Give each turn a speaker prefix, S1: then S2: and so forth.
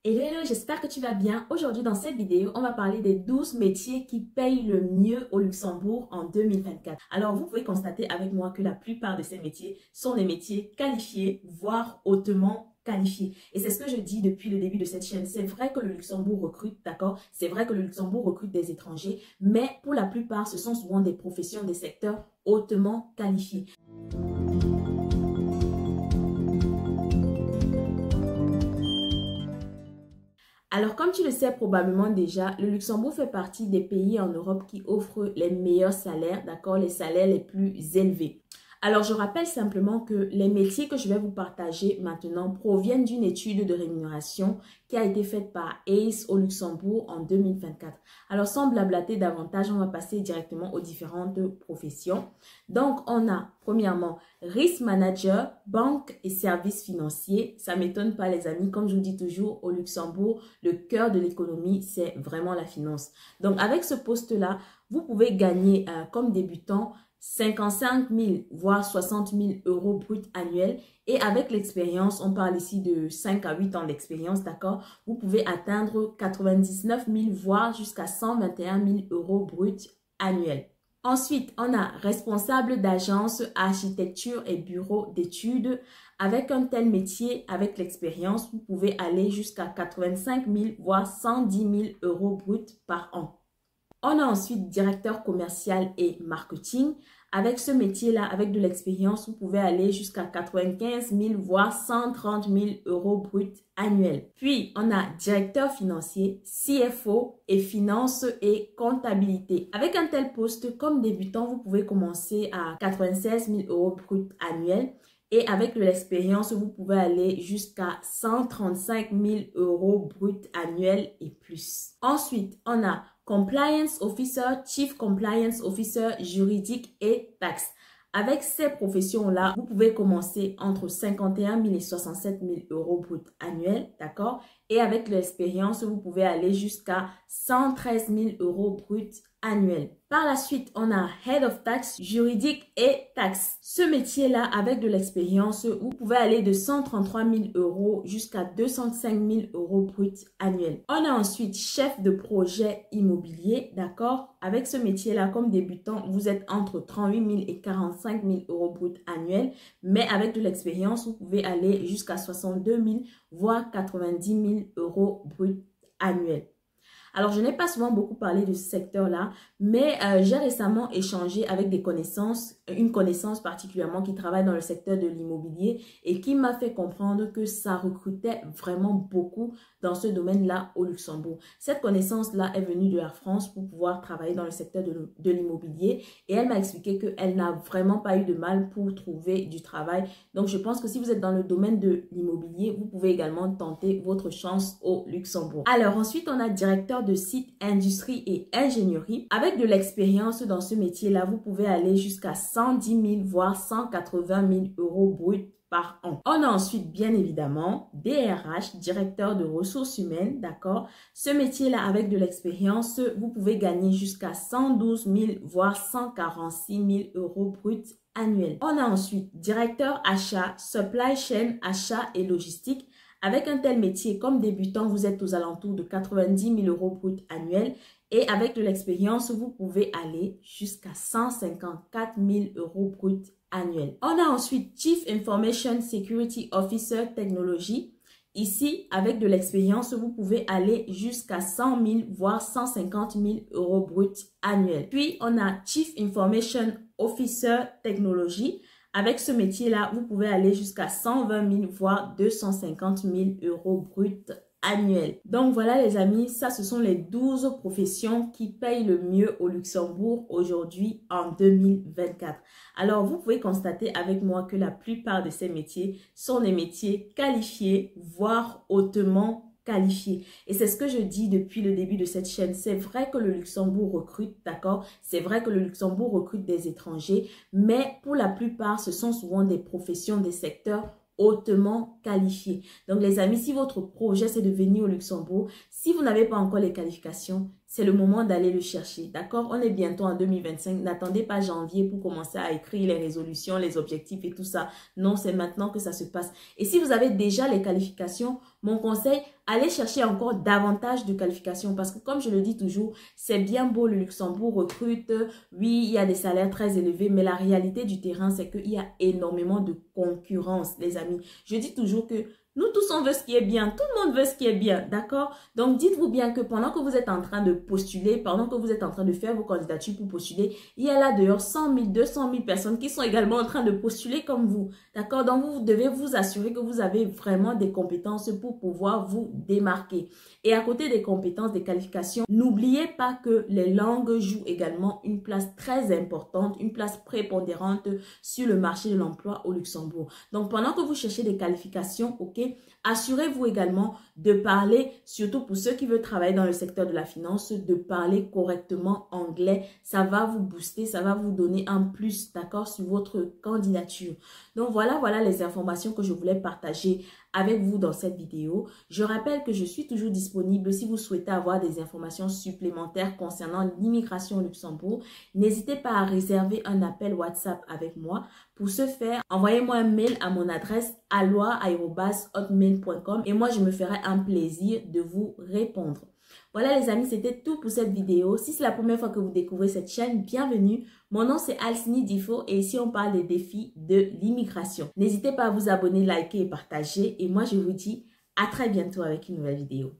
S1: Hello, j'espère que tu vas bien. Aujourd'hui, dans cette vidéo, on va parler des 12 métiers qui payent le mieux au Luxembourg en 2024. Alors, vous pouvez constater avec moi que la plupart de ces métiers sont des métiers qualifiés, voire hautement qualifiés. Et c'est ce que je dis depuis le début de cette chaîne. C'est vrai que le Luxembourg recrute, d'accord? C'est vrai que le Luxembourg recrute des étrangers, mais pour la plupart, ce sont souvent des professions, des secteurs hautement qualifiés. Alors, comme tu le sais probablement déjà, le Luxembourg fait partie des pays en Europe qui offrent les meilleurs salaires, d'accord, les salaires les plus élevés. Alors, je rappelle simplement que les métiers que je vais vous partager maintenant proviennent d'une étude de rémunération qui a été faite par ACE au Luxembourg en 2024. Alors, sans blablater davantage, on va passer directement aux différentes professions. Donc, on a premièrement Risk Manager, banque et services financiers. Ça ne m'étonne pas les amis, comme je vous dis toujours, au Luxembourg, le cœur de l'économie, c'est vraiment la finance. Donc, avec ce poste-là, vous pouvez gagner comme débutant 55 000 voire 60 000 euros bruts annuels. Et avec l'expérience, on parle ici de 5 à 8 ans d'expérience, d'accord? Vous pouvez atteindre 99 000 voire jusqu'à 121 000 euros bruts annuels. Ensuite, on a responsable d'agence, architecture et bureau d'études. Avec un tel métier, avec l'expérience, vous pouvez aller jusqu'à 85 000 voire 110 000 euros bruts par an. On a ensuite directeur commercial et marketing. Avec ce métier-là, avec de l'expérience, vous pouvez aller jusqu'à 95 000 voire 130 000 euros bruts annuels. Puis, on a directeur financier, CFO et finance et comptabilité. Avec un tel poste, comme débutant, vous pouvez commencer à 96 000 euros bruts annuels. Et avec de l'expérience, vous pouvez aller jusqu'à 135 000 euros bruts annuels et plus. Ensuite, on a Compliance Officer, Chief Compliance Officer, juridique et taxes. Avec ces professions-là, vous pouvez commencer entre 51 000 et 67 000 euros bruts annuels, d'accord? Et avec l'expérience, vous pouvez aller jusqu'à 113 000 euros bruts annuels. Par la suite, on a Head of Tax, juridique et taxes. Ce métier-là, avec de l'expérience, vous pouvez aller de 133 000 euros jusqu'à 205 000 euros bruts annuels. On a ensuite chef de projet immobilier, d'accord? Avec ce métier-là, comme débutant, vous êtes entre 38 000 et 45 000 euros bruts annuels. Mais avec de l'expérience, vous pouvez aller jusqu'à 62 000, voire 90 000 euros bruts annuels. Alors, je n'ai pas souvent beaucoup parlé de ce secteur-là, mais j'ai récemment échangé avec une connaissance particulièrement qui travaille dans le secteur de l'immobilier et qui m'a fait comprendre que ça recrutait vraiment beaucoup dans ce domaine-là au Luxembourg. Cette connaissance-là est venue de la France pour pouvoir travailler dans le secteur de l'immobilier et elle m'a expliqué qu'elle n'a vraiment pas eu de mal pour trouver du travail. Donc, je pense que si vous êtes dans le domaine de l'immobilier, vous pouvez également tenter votre chance au Luxembourg. Alors, ensuite, on a directeur de site industrie et ingénierie. Avec de l'expérience dans ce métier-là, vous pouvez aller jusqu'à 110 000 voire 180 000 euros bruts par an. On a ensuite, bien évidemment, DRH, directeur de ressources humaines, d'accord? Ce métier-là, avec de l'expérience, vous pouvez gagner jusqu'à 112 000 voire 146 000 euros bruts annuels. On a ensuite directeur achat, supply chain, achat et logistique. Avec un tel métier, comme débutant, vous êtes aux alentours de 90 000 euros bruts annuels et avec de l'expérience, vous pouvez aller jusqu'à 154 000 euros bruts annuels. On a ensuite Chief Information Security Officer Technology. Ici, avec de l'expérience, vous pouvez aller jusqu'à 100 000 voire 150 000 euros bruts annuels. Puis, on a Chief Information Officer Technology. Avec ce métier-là, vous pouvez aller jusqu'à 120 000 voire 250 000 euros bruts annuels. Donc voilà les amis, ça ce sont les 12 professions qui payent le mieux au Luxembourg aujourd'hui en 2024. Alors vous pouvez constater avec moi que la plupart de ces métiers sont des métiers qualifiés, voire hautement qualifiés. Et c'est ce que je dis depuis le début de cette chaîne. C'est vrai que le Luxembourg recrute, d'accord? C'est vrai que le Luxembourg recrute des étrangers, mais pour la plupart, ce sont souvent des professions, des secteurs hautement qualifiés. Donc les amis, si votre projet c'est de venir au Luxembourg, si vous n'avez pas encore les qualifications, c'est le moment d'aller le chercher, d'accord? On est bientôt en 2025, n'attendez pas janvier pour commencer à écrire les résolutions, les objectifs et tout ça. Non, c'est maintenant que ça se passe. Et si vous avez déjà les qualifications, mon conseil, allez chercher encore davantage de qualifications parce que comme je le dis toujours, c'est bien beau, le Luxembourg recrute, oui, il y a des salaires très élevés, mais la réalité du terrain, c'est qu'il y a énormément de concurrence, les amis. Je dis toujours que nous tous, on veut ce qui est bien. Tout le monde veut ce qui est bien, d'accord? Donc, dites-vous bien que pendant que vous êtes en train de postuler, pendant que vous êtes en train de faire vos candidatures pour postuler, il y a là dehors 100 000, 200 000 personnes qui sont également en train de postuler comme vous, d'accord? Donc, vous devez vous assurer que vous avez vraiment des compétences pour pouvoir vous démarquer. Et à côté des compétences, des qualifications, n'oubliez pas que les langues jouent également une place très importante, une place prépondérante sur le marché de l'emploi au Luxembourg. Donc, pendant que vous cherchez des qualifications, ok, assurez-vous également de parler, surtout pour ceux qui veulent travailler dans le secteur de la finance, de parler correctement anglais. Ça va vous booster, ça va vous donner un plus, d'accord, sur votre candidature. Donc, voilà les informations que je voulais partager avec vous dans cette vidéo. Je rappelle que je suis toujours disponible si vous souhaitez avoir des informations supplémentaires concernant l'immigration au Luxembourg. N'hésitez pas à réserver un appel WhatsApp avec moi. Pour ce faire, envoyez-moi un mail à mon adresse aloa@hotmail.com et moi je me ferai un plaisir de vous répondre. Voilà les amis, c'était tout pour cette vidéo. Si c'est la première fois que vous découvrez cette chaîne, bienvenue. Mon nom c'est Alcini Difo et ici on parle des défis de l'immigration. N'hésitez pas à vous abonner, liker et partager. Et moi je vous dis à très bientôt avec une nouvelle vidéo.